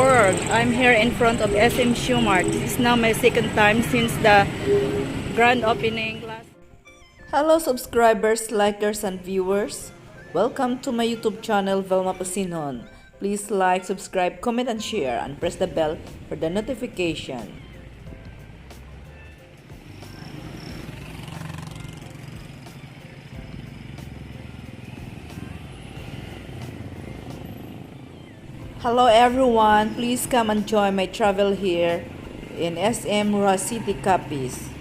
world. I'm here in front of SM Shumart. This is now my second time since the grand opening last. Hello subscribers, likers, and viewers. Welcome to my YouTube channel, Velma Pasinon. Please like, subscribe, comment, and share, and press the bell for the notification. Hello everyone, please come and join my travel here in SM Roxas City, Capiz.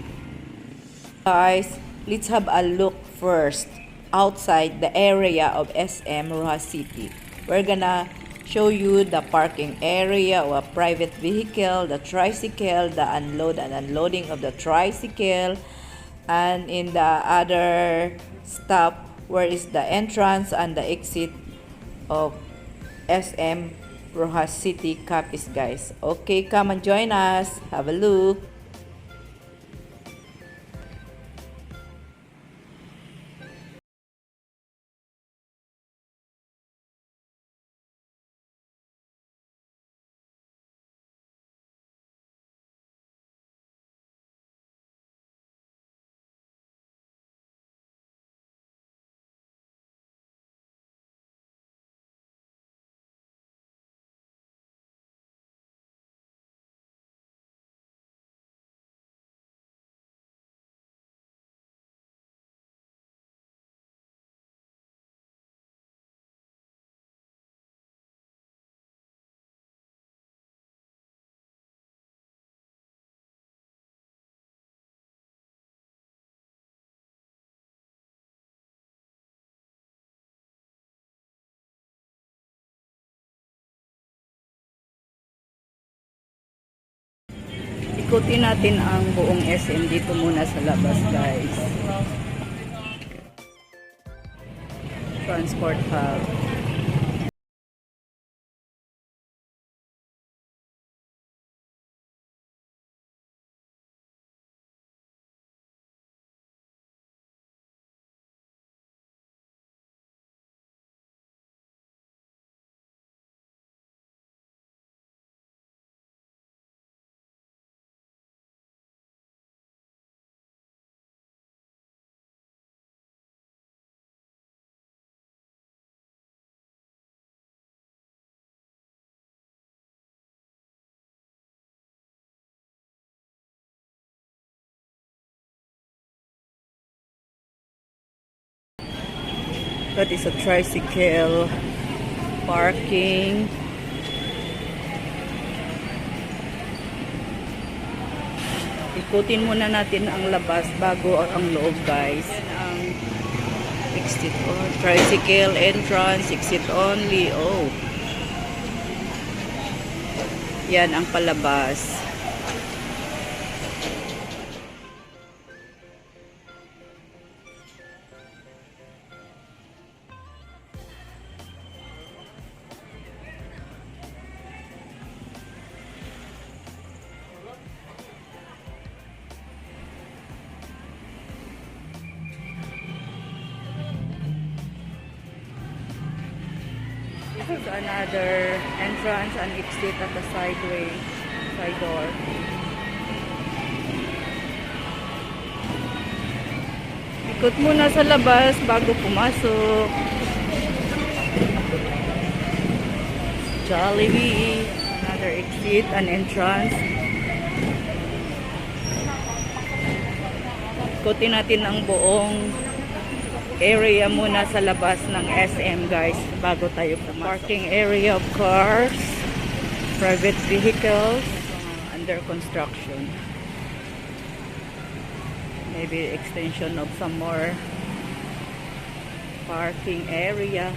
Guys, let's have a look first outside the area of SM Roxas City. We're gonna show you the parking area of a private vehicle, the tricycle, the unload and unloading of the tricycle, and in the other stop where is the entrance and the exit of SM Roxas City, Capiz, guys. Okay, come and join us. Have a look. Ikutin natin ang buong SM dito muna sa labas, guys. Transport hub. That is a tricycle parking. Ikutin muna natin ang labas bago ang loob, guys. Ang exit on, tricycle entrance, exit only. Oh. Yan ang palabas. This is another entrance and exit at the side door. Ikot muna sa labas bago pumasok. Jollibee, another exit and entrance. Ikutin natin ang buong area muna sa labas ng SM, guys, bago tayo pumasok. Parking area of cars, private vehicles, under construction. Maybe extension of some more parking area.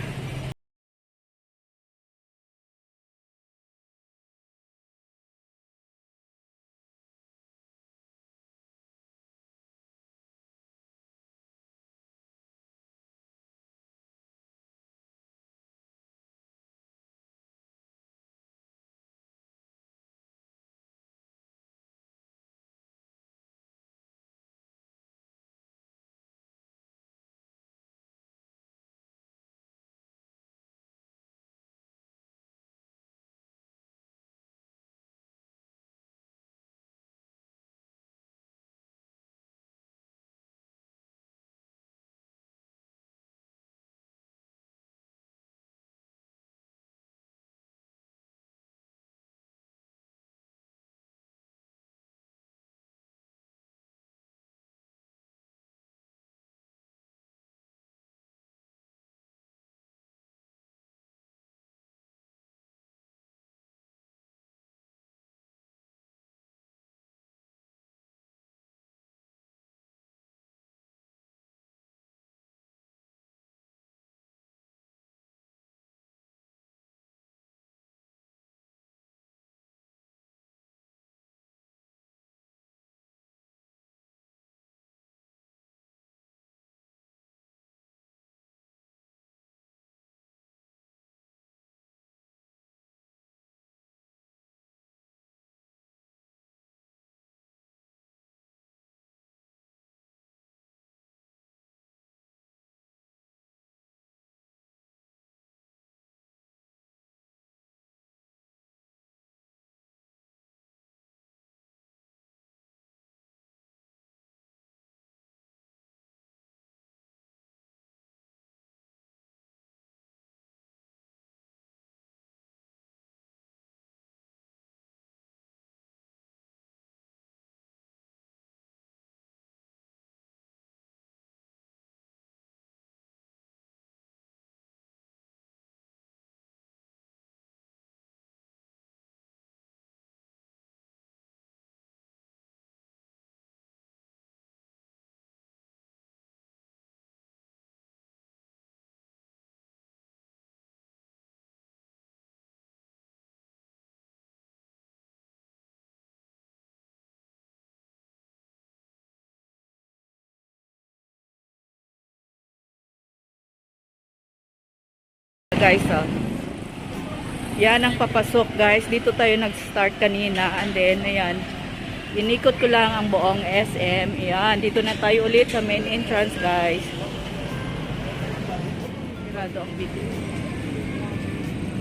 guys, oh. Yan ang papasok, guys. Dito tayo nag-start kanina. And then, ayan. Inikot ko lang ang buong SM. Ayan. Dito na tayo ulit sa main entrance, guys. Sigurado ang video.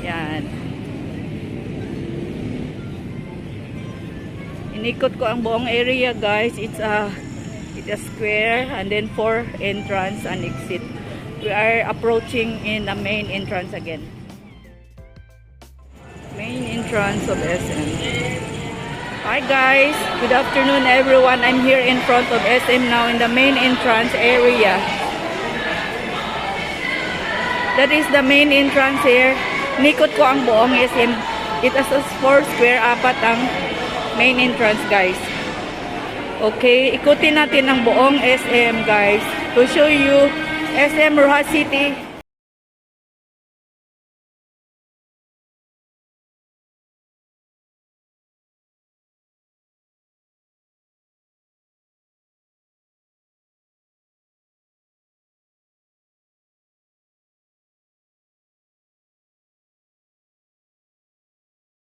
Yan. Inikot ko ang buong area, guys. It's a square and then 4 entrance and exit. We are approaching in the main entrance again. Main entrance of SM. Hi guys, good afternoon everyone. I'm here in front of SM now in the main entrance area. That is the main entrance here. Nikot ko ang buong SM. It is a 4 square, 4 ang main entrance, guys. Okay, ikutin natin ang buong SM, guys, to show you SM Roxas City